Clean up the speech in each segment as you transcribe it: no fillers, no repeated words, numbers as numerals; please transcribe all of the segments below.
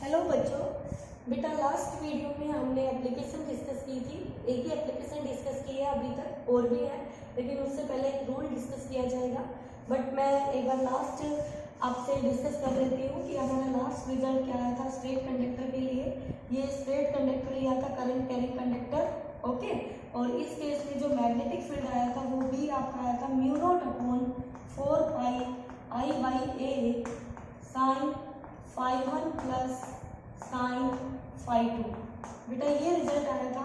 Hello बच्चों, बेटा last video में हमने एप्लीकेशन डिस्कस की थी। एक ही एप्लीकेशन डिस्कस की है, अभी तक और भी है, लेकिन उससे पहले एक रूल डिस्कस किया जाएगा। बट मैं एक बार लास्ट आपसे डिस्कस कर लेती हूँ कि हमारा लास्ट रिजल्ट क्या आया था स्ट्रेट कंडक्टर के लिए। ये स्ट्रेट कंडक्टर लिया था करंट कैरिंग कंडक्टर, ओके। और इस केस में जो मैग्नेटिक फील्ड आया था वो भी आपका आया था mu not upon 4 pi I by A sine phi 1 plus sine phi 2। बेटा ये रिजल्ट आया था।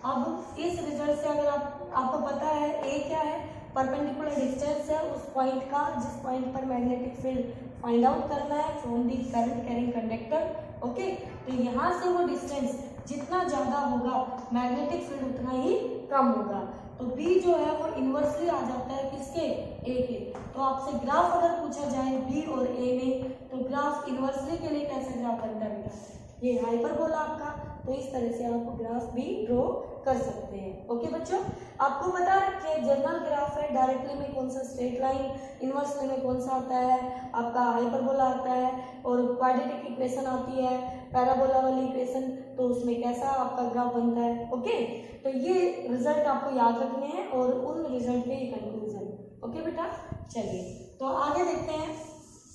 अब इस रिजल्ट से अगर आपको पता है ए क्या है, परपेंडिकुलर डिस्टेंस है उस पॉइंट का जिस पॉइंट पर मैग्नेटिक फील्ड फाइंड आउट करना है from the current carrying conductor, okay. तो यहाँ से वो डिस्टेंस जितना ज़्यादा होगा मैग्नेटिक फील्ड उतना ही कम होगा। तो बी जो है वो इन्वर्सली आ जाता है किसके, ए के। तो आपसे ग्राफ अगर पूछा जाए बी और ए में, तो ग्राफ इन्वर्सली के लिए कैसा ग्राफ बनता है बेटा, ये हाइपरबोला आपका। तो इस तरह से आप ग्राफ भी ड्रॉ कर सकते हैं, ओके बच्चों। आपको बता रखिए जनरल ग्राफ है, डायरेक्टली में कौन सा स्ट्रेट लाइन, इन्वर्सली में कौन सा आता है आपका हाइपरबोला आता है, और क्वाड्रेटिक इक्वेशन आती है पैराबोला वाली इक्वेशन, तो उसमें कैसा आपका ग्राफ बनता है, ओके। तो ये रिजल्ट आपको याद रखने हैं और उन रिजल्ट के कंक्लूजन, ओके बेटा। चलिए तो आगे देखते हैं।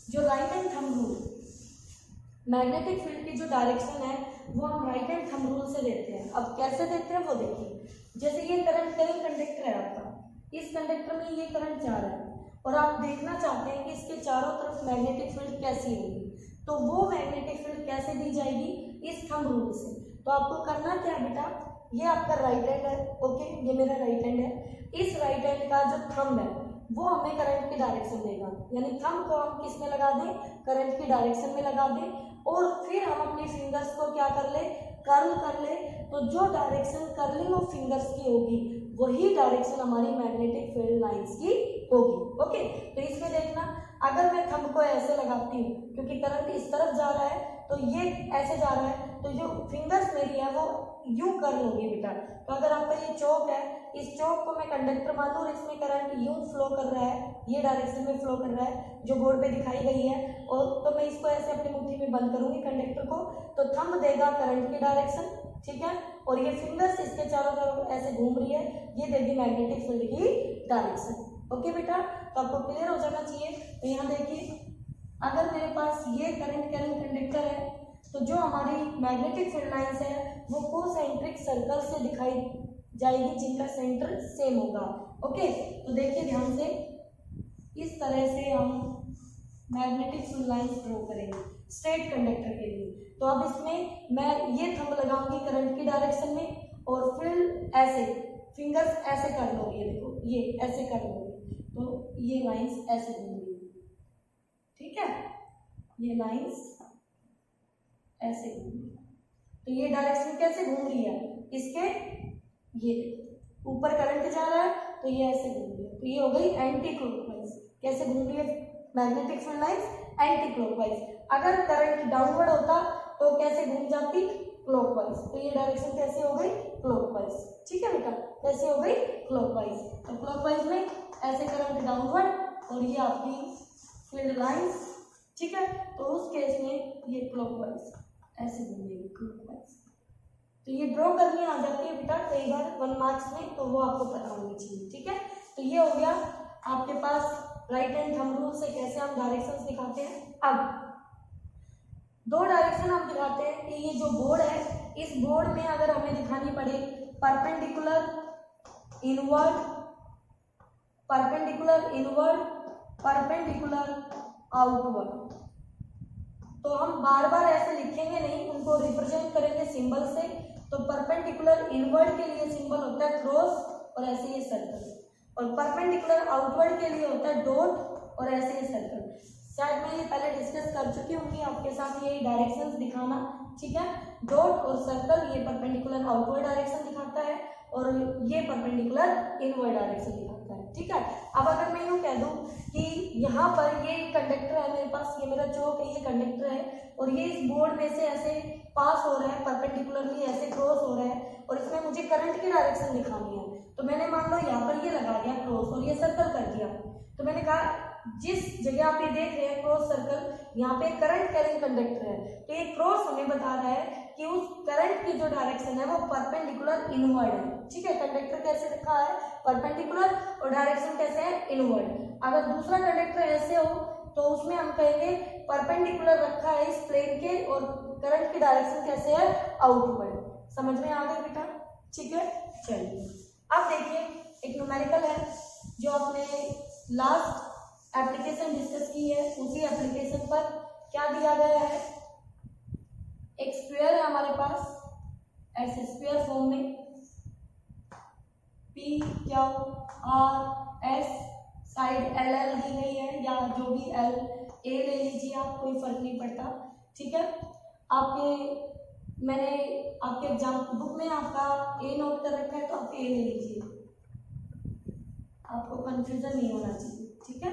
जो right hand thumb rule, magnetic field की जो डायरेक्शन है वो हम राइट हैंड थंब रूल से देते हैं। अब कैसे देते हैं वो देखिए। जैसे ये करंट कैरिंग कंडक्टर है आपका, इस कंडक्टर में ये करंट जा रहा है और आप देखना चाहते हैं कि इसके चारों तरफ मैग्नेटिक फील्ड कैसी होगी, तो वो मैग्नेटिक फील्ड कैसे दी जाएगी, इस थंब रूल से। तो आपको करना क्या है बेटा, ये आपका राइट हैंड है, ओके, ये मेरा राइट हैंड है। इस राइट हैंड का जो थंब है वो हमें करंट की डायरेक्शन देगा, यानी थंब को हम किस में लगा दें, करंट की डायरेक्शन में लगा दें। और फिर हम अपनी फिंगर्स को क्या कर ले, कर्ल कर ले। तो जो डायरेक्शन कर्लिंग ऑफ फिंगर्स की होगी वही डायरेक्शन हमारी मैग्नेटिक फील्ड लाइंस की होगी, ओके। तो इसमें देखना, अगर मैं थंब को ऐसे लगाती हूँ क्योंकि करंट इस तरफ जा रहा है तो ये ऐसे जा रहा है, तो जो फिंगर्स मेरी है वो यूं कर्ल होगी बेटा। तो अगर आपका ये चौक है, इस चौक को मैं कंडक्टर मान लूँ और इसमें करंट यूं फ्लो कर रहा है, ये डायरेक्शन में फ्लो कर रहा है जो बोर्ड पे दिखाई गई है, और तो मैं इसको ऐसे अपनी मुट्ठी में बंद करूंगी कंडक्टर को, तो थंब देगा करंट की डायरेक्शन, ठीक है, और ये फिंगर्स इसके चारों तरफ ऐसे घूम रही है, ये देगी मैग्नेटिक फील्ड की डायरेक्शन, ओके बेटा। तो आपको क्लियर हो जाना चाहिए। तो यहाँ देखिए, अगर मेरे पास ये करंट कैरिंग कंडक्टर है तो जो हमारी मैग्नेटिक फील्ड लाइंस है वो कोसेंट्रिक सर्कल से दिखाई जाएगी जिनका सेंटर सेम होगा, ओके। तो देखिए ध्यान से, इस तरह से हम मैग्नेटिक फील्ड लाइंस ड्रॉ करेंगे स्ट्रेट कंडक्टर के लिए। तो अब इसमें मैं ये थंब लगाऊंगी करंट की डायरेक्शन में, और फिर ऐसे फिंगर्स ऐसे कर लोगे, ये देखो ये ऐसे कर लोगे, तो ये लाइंस ऐसे घूमेंगी, ठीक है, ये लाइंस ऐसे घूमेंगी। तो ये डायरेक्शन कैसे घूम रही है, इसके ये ऊपर करंट जा रहा है तो ये ऐसे घूम रही है, तो ये हो गई एंटी क्लॉकवाइज। कैसे घूम रही है magnetic field lines, anti clockwise. अगर करंट डाउनवर्ड होता तो कैसे घूम जाती, क्लॉकवाइज। तो ये डायरेक्शन कैसे हो गई, क्लॉकवाइज, ठीक है बेटा, कैसे हो गई, क्लॉकवाइज। तो क्लॉकवाइज में ऐसे करंट डाउनवर्ड और ये आपकी फील्ड लाइंस, ठीक है। तो उस केस में ये क्लॉकवाइज ऐसे घूमेगी, क्लॉकवाइज। तो ये ड्रॉ करनी आ जाती है बेटा कई बार 1 मार्क्स में, तो वो आपको पता होनी चाहिए, ठीक है। तो ये हो गया आपके पास राइट हैंड थंब रूल से कैसे हम डायरेक्शंस दिखाते हैं। अब 2 डायरेक्शन हम दिखाते हैं कि ये जो बोर्ड है, इस बोर्ड में अगर हमें दिखानी पड़े perpendicular inward, perpendicular inward, perpendicular outward, तो हम बार बार ऐसे लिखेंगे नहीं, उनको रिप्रेजेंट करेंगे सिंबल से। तो परपेंडिकुलर इनवर्ड के लिए सिंबल होता है क्रॉस और ऐसे ये सर्कल, और परपेंडिकुलर आउटवर्ड के लिए होता है डॉट और ऐसे ये सर्कल। शायद मैं ये पहले डिस्कस कर चुकी होंगी आपके साथ, ये डायरेक्शंस दिखाना, ठीक है। डॉट और सर्कल ये परपेंडिकुलर आउटवर्ड डायरेक्शन दिखाता है और ये परपेंडिकुलर इनवर्ड डायरेक्शन दिखाता है, ठीक है। अब अगर मैं यूँ कह दूँ कि यहाँ पर ये कंडक्टर है मेरे पास, ये मेरा चौक है, ये कंडक्टर है, और ये इस बोर्ड में से ऐसे पास हो रहा है, परपेंडिकुलरली ऐसे क्रॉस हो रहा है, और इसमें मुझे करंट की डायरेक्शन दिखानी है। तो मैंने मान लो यहाँ पर ये लगा दिया क्रॉस और ये सर्कल कर दिया, तो मैंने कहा जिस जगह आप ये देख रहे हैं क्रॉस सर्कल, यहाँ पे करंट कैरिंग कंडक्टर है, तो ये क्रॉस हमें बता रहा है कि उस करंट की जो डायरेक्शन है वो परपेंडिकुलर इनवर्ड है। ठीक है, कंडक्टर कैसे रखा है, परपेंडिकुलर, और डायरेक्शन कैसे है, इनवर्ड। अगर दूसरा कंडक्टर ऐसे हो तो उसमें हम कहेंगे परपेंडिकुलर रखा है इस प्लेन के, और करंट की डायरेक्शन कैसे है, आउटवर्ड। समझ में आ गया बेटा? ठीक है, चलिए अब देखिए एक न्यूमेरिकल है जो आपने लास्ट एप्लीकेशन डिस्कस की है, उसी एप्लीकेशन पर क्या दिया गया है, एक स्क्वायर है हमारे पास ऐसे स्क्वायर फॉर्म में, P Q R S, side L L दी गई है, या जो भी एल ए ले लीजिए आप, कोई फर्क नहीं पड़ता। ठीक है, मैंने आपके एग्जाम बुक में आपका ए नोट कर रखा है, तो आप ए ले लीजिए, आपको कंफ्यूजन नहीं होना चाहिए। ठीक है,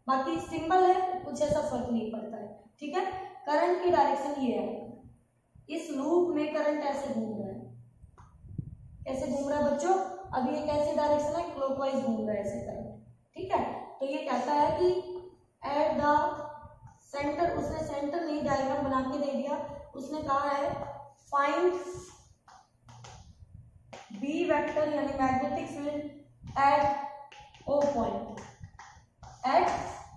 बाकी सिंबल है, कुछ ऐसा फर्क नहीं पड़ता है। ठीक है, करंट की डायरेक्शन ये है, इस लूप में करंट ऐसे घूम रहा है, कैसे घूम रहा है बच्चों, अभी ये कैसे डायरेक्शन है, क्लॉकवाइज घूम रहा है ऐसे करंट। ठीक है, तो ये कहता है कि एट द सेंटर, उसने सेंटर नहीं डायग्राम बना के दे दिया, उसने कहा है फाइंड बी वेक्टर यानी magnetic field at O point, at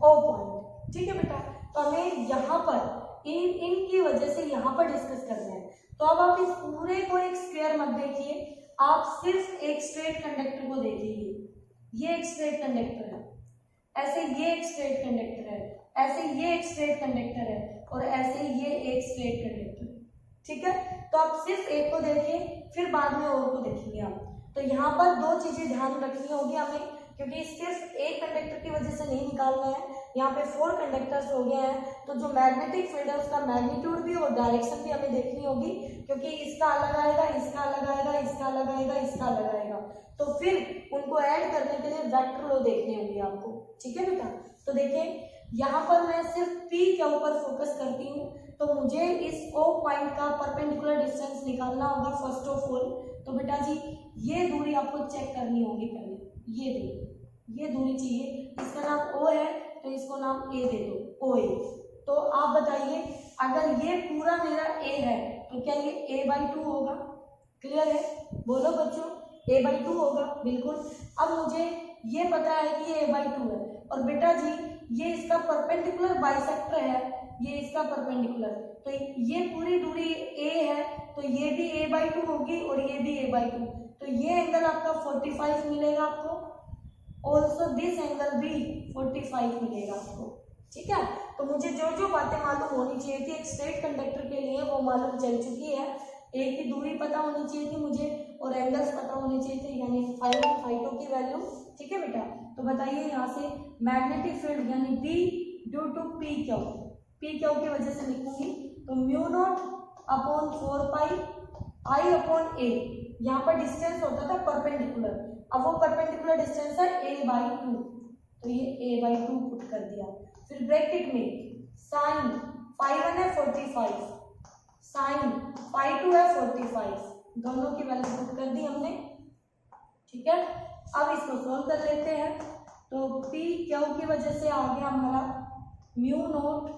O point. ठीक है बेटा, तो हमें यहाँ पर इनकी वजह से यहाँ पर डिस्कस करना है। तो अब आप इस पूरे को एक स्क्वायर मत देखिए, आप सिर्फ एक स्ट्रेट कंडक्टर को देखिए, ये एक स्ट्रेट कंडक्टर है, ऐसे ये एक स्ट्रेट कंडक्टर है, ऐसे ये एक स्ट्रेट कंडक्टर है, और ऐसे ये एक स्ट्रेट कंडक्टर है। ठीक है, तो आप सिर्फ एक को देखिए, फिर बाद में और को देखेंगे आप। तो यहाँ पर दो चीजें ध्यान रखनी होगी हमें, क्योंकि सिर्फ एक कंडक्टर की वजह से नहीं निकालना है, यहाँ पे 4 कंडक्टर्स हो गए हैं, तो जो मैग्नेटिक फील्ड है उसका मैग्नीट्यूड भी और डायरेक्शन भी हमें देखनी होगी, क्योंकि इसका अलग आएगा, इसका अलग आएगा, इसका अलग आएगा, इसका अलग आएगा, तो फिर उनको ऐड करने के लिए वेक्टर लो देखने होंगे आपको। ठीक है बेटा, तो देखिए यहाँ पर मैं सिर्फ पी के ऊपर फोकस करती हूँ, तो मुझे इस ओ पॉइंट का परपेंडिकुलर डिस्टेंस निकालना होगा फर्स्ट ऑफ ऑल। तो बेटा जी ये दूरी आपको चेक करनी होगी पहले, ये दूरी चाहिए, इसका नाम ओ है तो इसको नाम ए दे दो, ओ ए। तो आप बताइए अगर ये पूरा मेरा ए है तो क्या ये a/2 होगा? क्लियर है? बोलो बच्चों, a/2 होगा, बिल्कुल। अब मुझे ये पता है कि ये a/2 है, और बेटा जी ये इसका परपेंडिकुलर बाइसेक्टर है, ये इसका परपेंडिकुलर, तो ये पूरी दूरी a है, तो ये भी a/2 होगी और ये भी a/2, तो ये एंगल आपका 45 मिलेगा आपको, ऑल्सो दिस एंगल भी 45 मिलेगा आपको। ठीक है, तो मुझे जो जो बातें मालूम होनी चाहिए थी एक स्ट्रेट कंडक्टर के लिए वो मालूम चल चुकी है। एक की दूरी पता होनी चाहिए थी मुझे, और एंगल्स पता होने चाहिए थे, यानी फाई वन फाई टू की वैल्यू। ठीक है बेटा, तो बताइए यहाँ से मैग्नेटिक फील्ड यानी B due to P Q की वजह से लिखूंगी, तो mu not upon 4 pi I upon A, यहाँ पर डिस्टेंस होता था परपेंडिकुलर, अब वो परपेंडिकुलर डिस्टेंस है a/2, तो ये a/2 पुट कर दिया। फिर ब्रैकेट में साइन फाई 1 है 45, साइन फाई 2 है 45, दोनों की वैल्यू पुट कर दी हमने। ठीक है, अब इसको सोल्व कर लेते हैं, तो पी क्यू की वजह से आ गया हमारा म्यू नोट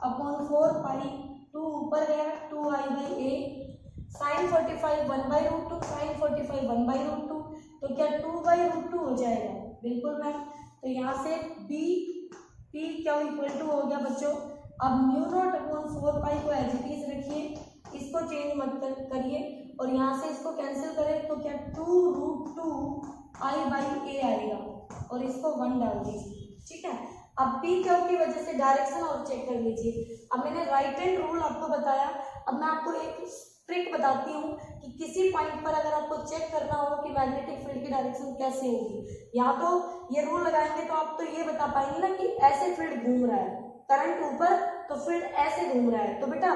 अपॉन 4 पाई, 2 ऊपर गया 2i/a, साइन 45 1/√2, साइन 45 1/√2, तो क्या 2/√2 हो जाएगा? बिल्कुल मैम। तो यहाँ से B P Q equal to हो गया बच्चों। अब म्यू नॉट अपॉन 4 पाई को एज इट इज रखिए, इसको चेंज मत करिए, और यहाँ से इसको कैंसिल करें तो क्या 2√2i/a आएगा, और इसको 1 डाल दीजिए। ठीक है, अब पी क्यू की वजह से डायरेक्शन और चेक कर लीजिए। अब मैंने राइट हैंड रूल आपको बताया, अब मैं आपको एक ट्रिक बताती हूँ कि किसी पॉइंट पर अगर आपको चेक करना हो कि मैग्नेटिक फील्ड की डायरेक्शन कैसे होगी, यहाँ तो ये रूल लगाएंगे तो आप तो ये बता पाएंगे ना कि ऐसे फील्ड घूम रहा है, करंट ऊपर तो फील्ड ऐसे घूम रहा है, तो बेटा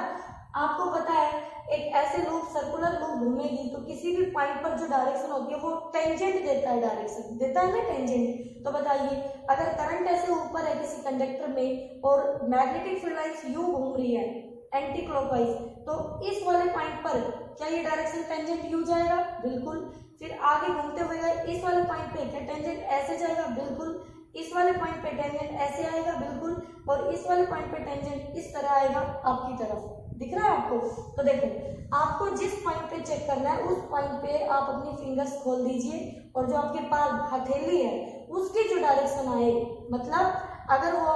आपको पता है एक ऐसे लूप सर्कुलर लूप घूमेगी तो किसी भी पॉइंट पर जो डायरेक्शन होती है वो टेंजेंट देता है, डायरेक्शन देता है ना टेंजेंट। तो बताइए अगर करंट ऐसे ऊपर है किसी कंडक्टर में और मैग्नेटिक फील्ड लाइंस यूं घूम रही है एंटी क्लॉकवाइज, तो इस वाले पॉइंट पर क्या ये डायरेक्शन टेंजेंट यू जाएगा? बिल्कुल। फिर आगे घूमते हुए इस वाले पॉइंट पे क्या टेंजेंट ऐसे जाएगा? बिल्कुल। इस वाले पॉइंट पे टेंजेंट ऐसे आएगा बिल्कुल, और इस वाले पॉइंट पे टेंजेंट इस तरह आएगा आपकी तरफ। दिख रहा है आपको? तो देखो आपको जिस पॉइंट पे चेक करना है उस पॉइंट पे आप अपनी फिंगर्स खोल दीजिए, और जो आपके पास हथेली है उसकी जो डायरेक्शन आए, मतलब अगर वो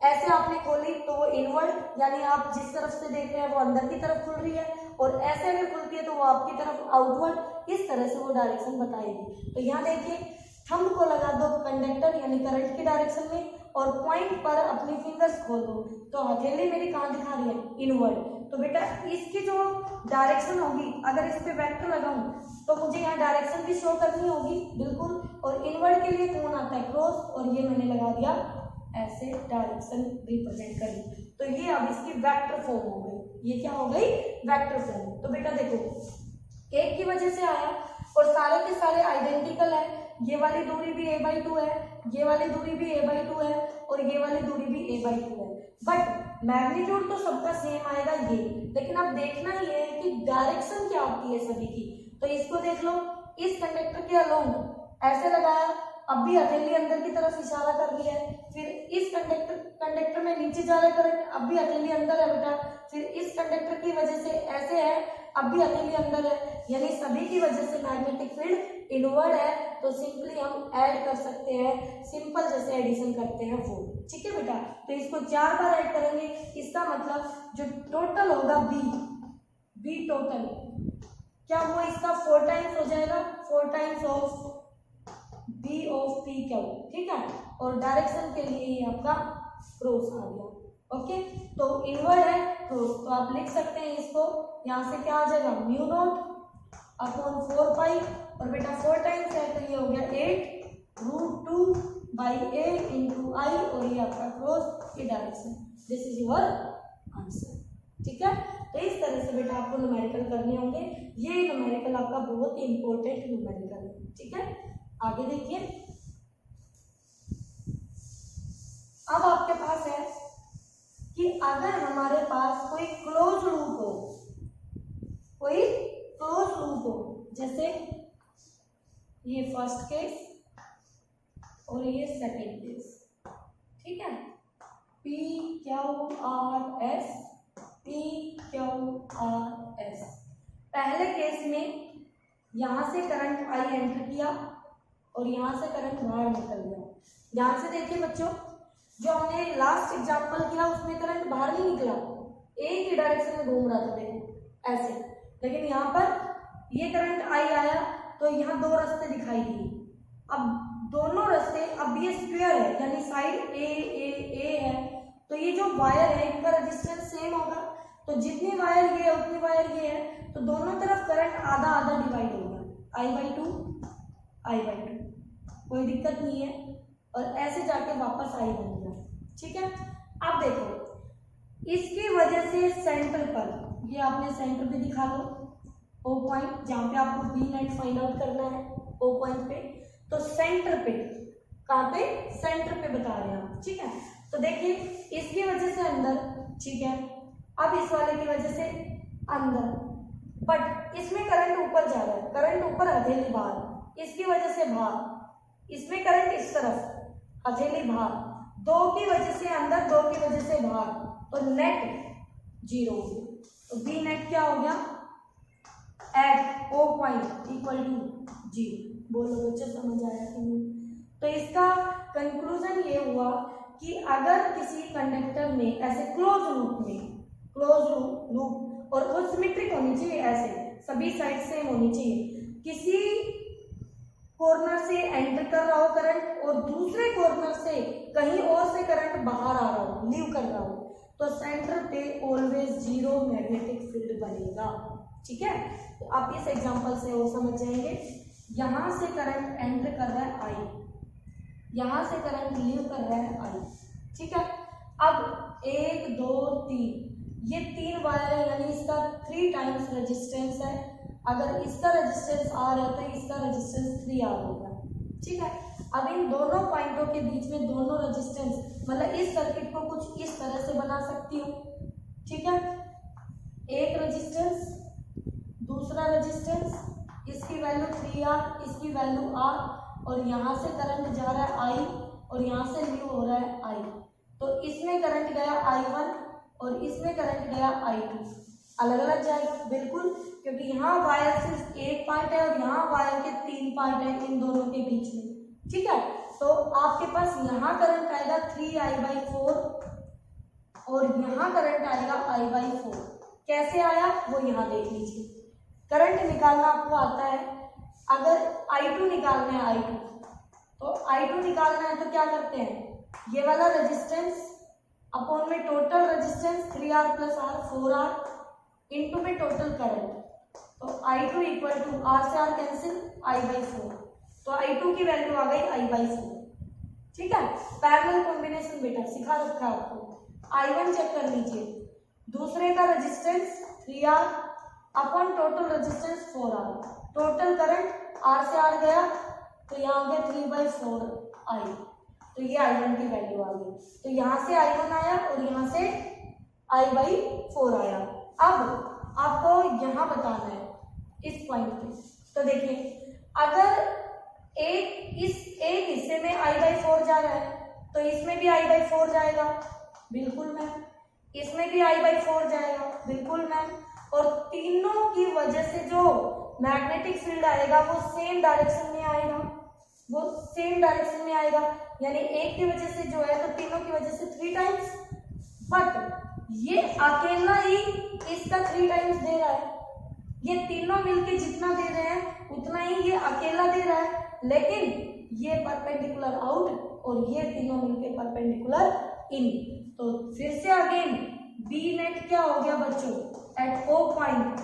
ऐसे आपने खोली तो वो इनवर्ड, यानी आप जिस तरफ से देख रहे हैं वो अंदर की तरफ खुल रही है, और ऐसे अगर खुलती है तो वो आपकी तरफ आउटवर्ड, इस तरह से वो डायरेक्शन बताएगी। तो यहाँ देखिए थंब को लगा दो कंडक्टर यानी करंट की डायरेक्शन में, और पॉइंट पर अपनी फिंगर्स खोल दो, तो हथेली मेरी कहाँ दिखा रही है? इनवर्ड। तो बेटा इसकी जो डायरेक्शन होगी, अगर इस पे वेक्टर लगाऊं तो मुझे यहाँ डायरेक्शन भी शो करनी होगी बिल्कुल, और इनवर्ड के लिए कौन आता है? क्रॉस, और ये मैंने लगा दिया ऐसे डायरेक्शन रिप्रेजेंट करी। तो ये अब इसकी वेक्टर फॉर्म हो गई। ये क्या हो गई? Vector form. तो बेटा देखो एक की वजह से आया और सारे के सारे आइडेंटिकल है, ये वाली दूरी भी a/2 है, ये वाली दूरी भी a/2 है, और ये वाली दूरी भी a/2 है, बट मैग्नीट्यूड तो सबका सेम आएगा ये। लेकिन अब देखना ये है कि डायरेक्शन क्या आती है सभी की। तो इसको देख लो, इस कंडक्टर के अलोंग ऐसे लगाया, अब भी हथेली अंदर की तरफ इशारा कर रही है, फिर इस कंडक्टर में नीचे जा रहा करंट, अब भी हथेली अंदर है बेटा, फिर इस कंडक्टर की वजह से ऐसे है, अब भी हथेली अंदर है, यानी सभी की वजह से मैग्नेटिक फील्ड इनवर्ड है। तो सिंपली हम ऐड कर सकते हैं, सिंपल जैसे एडिशन करते हैं वो। ठीक है बेटा, तो इसको 4 बार ऐड करेंगे, इसका मतलब जो टोटल होगा बी टोटल क्या वो इसका 4 टाइम्स हो जाएगा, 4 times of B of P Q. ठीक है, और डायरेक्शन के लिए ये आपका क्रॉस आ गया। ओके, तो इनवर्ड है क्रॉस, तो आप लिख सकते हैं इसको, यहाँ से क्या आ जाएगा? म्यू नॉट अपॉन 4 पाई, और बेटा 4 टाइम्स है तो ये हो गया 8√2/a इंटू आई, और ये आपका क्रॉस की direction. This is your answer. ठीक है, तो इस तरह से बेटा आपको न्यूमेरिकल करने होंगे। ये न्यूमेरिकल आपका बहुत ही इंपॉर्टेंट न्यूमेरिकल है। ठीक है, आगे देखिए, अब आपके पास है कि अगर हमारे पास कोई क्लोज लूप हो, कोई क्लोज लूप हो, जैसे ये फर्स्ट केस और ये सेकंड केस। ठीक है, PQRS PQRS। पहले केस में यहां से करंट आई एंटर किया और यहां से करंट बाहर निकल गया। ध्यान से देखिए बच्चों, जो हमने लास्ट एग्जांपल किया उसमें करंट बाहर नहीं निकला, एक ही डायरेक्शन में घूम रहा था, देखो ऐसे। लेकिन यहाँ पर ये करंट आई आया तो यहाँ 2 रास्ते दिखाई दिए। अब दोनों रास्ते, अब ये स्क्वायर है यानी साइड ए है, तो ये जो वायर है इनका रेजिस्टेंस सेम होगा, तो जितनी वायर ये है उतनी वायर ये है, तो दोनों तरफ करंट आधा आधा डिवाइड होगा, I/2 कोई दिक्कत नहीं है, और ऐसे जाके वापस आई बन गया। ठीक है, अब देखो इसकी वजह से सेंटर पर, ये आपने सेंटर पे दिखा लो, ओ पॉइंट जहाँ पे आपको बी नेट फाइंड आउट करना है, ओ पॉइंट पे, तो सेंटर पे, कहाँ पे? सेंटर पे बता रहे हैं आप। ठीक है, तो देखिए इसकी वजह से अंदर, ठीक है, अब इस वाले की वजह से अंदर, बट इसमें करंट ऊपर जा रहा है, करंट ऊपर हथेली बाहर, इसकी वजह से बाहर, इसमें करंट इस तरफ हथेली बाहर, 2 की वजह से अंदर, 2 की वजह से बाहर, तो नेट 0 हो गया। तो बी नेट क्या हो गया? At O point equal to 0। बोलो बच्चे समझ आया कि नहीं? तो इसका कंक्लूजन ये हुआ कि अगर किसी कंडक्टर में ऐसे क्लोज लूप और वो सिमेट्रिक होनी चाहिए, ऐसे सभी साइड सेम होनी चाहिए, किसी कॉर्नर से एंटर कर रहा हो करंट और दूसरे कॉर्नर से कहीं और से करंट बाहर आ रहा हो, लीव कर रहा हो, तो सेंटर पे ऑलवेज 0 मैग्नेटिक फील्ड बनेगा। ठीक है, तो आप इस एग्जांपल से और समझ जाएंगे। यहां से करंट एंटर कर रहा है आई, यहां से करंट लीव कर रहा है आई। ठीक है, अब 1 2 3, ये 3 वायर है यानी इसका 3 टाइम्स रेजिस्टेंस है। अगर इसका रेजिस्टेंस R है तो इसका रेजिस्टेंस 3R होगा। ठीक है, अब इन दोनों पॉइंटों के बीच में दोनों रेजिस्टेंस, मतलब इस सर्किट को कुछ इस तरह से बना सकती हूँ। ठीक है, एक रेजिस्टेंस, दूसरा रेजिस्टेंस, इसकी वैल्यू 3R, इसकी वैल्यू R, और यहाँ से करंट जा रहा है I, और यहाँ से न्यू हो रहा है I, तो इसमें करंट गया I1 और इसमें करंट गया I2, अलग अलग जाएगा बिल्कुल, क्योंकि यहाँ वायर सिर्फ एक पार्ट है और यहाँ वायर के 3 पार्ट है इन दोनों के बीच में, ठीक है। तो आपके पास यहाँ करंट आएगा 3I/4 और यहाँ करंट आएगा I/4। कैसे आया वो यहाँ देख लीजिए। करंट निकालना आपको आता है, अगर I2 निकालना है I2, तो I2 निकालना है तो क्या करते हैं, ये वाला रेजिस्टेंस अपॉन में total resistance 3R + R 4R into में टोटल करंट, तो I2 इक्वल टू R से R कैंसिल I/4, तो I2 की वैल्यू आ गई I/4, ठीक है। पैरेलल कॉम्बिनेशन बेटा सिखा रखा है आपको। I1 चेक कर लीजिए, दूसरे का resistance 3R upon total resistance 4R, total current R से R गया तो यहाँ आ गया 3/4I, तो ये I1 की वैल्यू आ गई। तो यहाँ से I1 आया और यहाँ से I/4 आया। अब आपको यहाँ बताना है इस पॉइंट पे, तो देखिए अगर इस एक हिस्से में I/4 जा रहा है तो इसमें भी I/4 जाएगा, बिल्कुल मैम, इसमें भी I/4 जाएगा, बिल्कुल मैम, और तीनों की वजह से जो मैग्नेटिक फील्ड आएगा वो सेम डायरेक्शन में आएगा, वो सेम डायरेक्शन में आएगा, यानी एक की वजह से जो है तो तीनों की वजह से 3 टाइम्स, बट ये अकेला ही इसका 3 टाइम्स दे रहा है, ये तीनों मिलके जितना दे रहे हैं उतना ही ये अकेला दे रहा है, लेकिन ये परपेंडिकुलर आउट और ये तीनों मिलके परपेंडिकुलर इन। तो फिर से अगेन बी नेट क्या हो गया बच्चों, एट O पॉइंट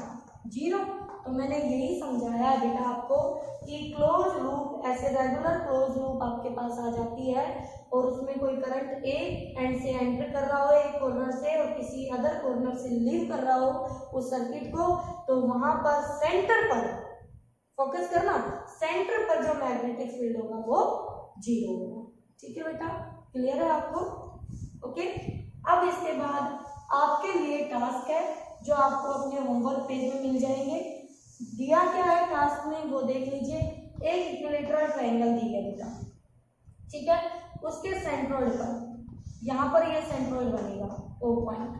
0। तो मैंने यही समझाया है बेटा आपको कि क्लोज लूप ऐसे रेगुलर क्लोज लूप आपके पास आ जाती है और उसमें कोई करंट एक एंड से एंटर कर रहा हो एक कॉर्नर से और किसी अदर कॉर्नर से लीव कर रहा हो उस सर्किट को, तो वहां पर सेंटर पर फोकस करना, सेंटर पर जो मैग्नेटिक फील्ड होगा वो 0 होगा, ठीक है बेटा, क्लियर है आपको? ओके। अब इसके बाद आपके लिए टास्क है जो आपको अपने होमवर्क पेज में मिल जाएंगे। दिया क्या है टास्क में वो देख लीजिए। एक इक्विलेटरल ट्रायंगल दी है बेटा, ठीक है, उसके सेंट्रोइड पर यहाँ पर ये सेंट्रोइड बनेगा O पॉइंट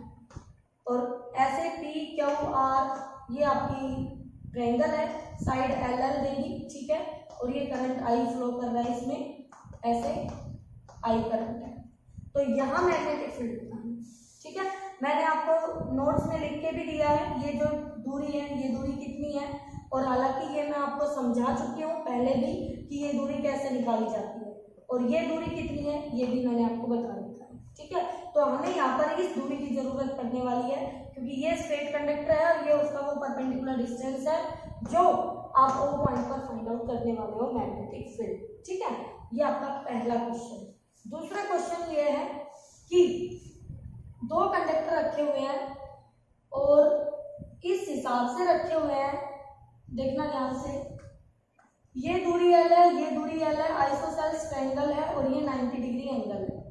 और ऐसे PQR ये आपकी ट्रायंगल है, साइड LL देगी, ठीक है, और ये करंट I फ्लो कर रहा है इसमें, ऐसे I करंट है, तो यहाँ मैग्नेटिक फील्ड बताना, ठीक है। मैंने आपको नोट्स में लिख के भी दिया है ये जो दूरी है ये दूरी कितनी है, और हालांकि ये मैं आपको समझा चुकी हूँ पहले भी कि ये दूरी कैसे निकाली जाती है, और ये दूरी कितनी है ये भी मैंने आपको बता रखा है, ठीक है। तो हमें यहाँ पर इस दूरी की जरूरत पड़ने वाली है क्योंकि ये स्ट्रेट कंडक्टर है और ये उसका वो परपेंडिकुलर डिस्टेंस है जो आप O पॉइंट पर फाइंड आउट करने वाले हो मैग्नेटिक फील्ड, ठीक है। ये आपका पहला क्वेश्चन। दूसरा क्वेश्चन ये है कि 2 कंडक्टर रखे हुए हैं और इस हिसाब से रखे हुए हैं, देखना ध्यान से, ये दूरी L है, ये दूरी L है, आइसोसेल्स ट्रायंगल है और ये 90 डिग्री एंगल है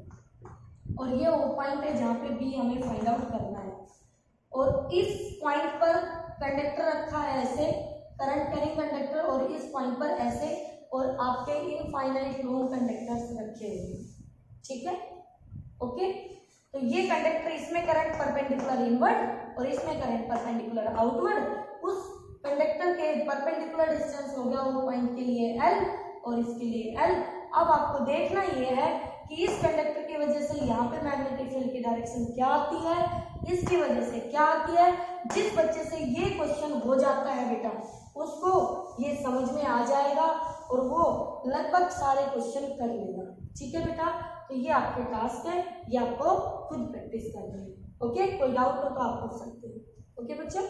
और ये O पॉइंट है जहाँ पे B हमें फाइंड आउट करना है, और इस पॉइंट पर कंडक्टर रखा है ऐसे, करंट कैरिंग कंडक्टर, और इस पॉइंट पर ऐसे, और आपके इनफाइनाइट लॉन्ग कंडक्टर्स रखे हुए, ठीक है, ओके। तो ये कंडक्टर, इसमें करंट परपेंडिकुलर इनवर्ड और इसमें करंट परपेंडिकुलर आउटवर्ड, उस कंडक्टर के परपेंडिकुलर डिस्टेंस हो गया वो पॉइंट के लिए L और इसके लिए L। अब आपको देखना ये है कि इस कंडक्टर की वजह से यहाँ पे मैग्नेटिक फील्ड की डायरेक्शन क्या आती है, इसकी वजह से क्या आती है। जिस बच्चे से ये क्वेश्चन हो जाता है बेटा उसको ये समझ में आ जाएगा और वो लगभग सारे क्वेश्चन कर लेगा, ठीक है बेटा। तो ये आपके टास्क है, ये आपको खुद प्रैक्टिस करनी है, ओके। कोई डाउट हो तो आप पूछ सकते हैं, ओके बच्चा।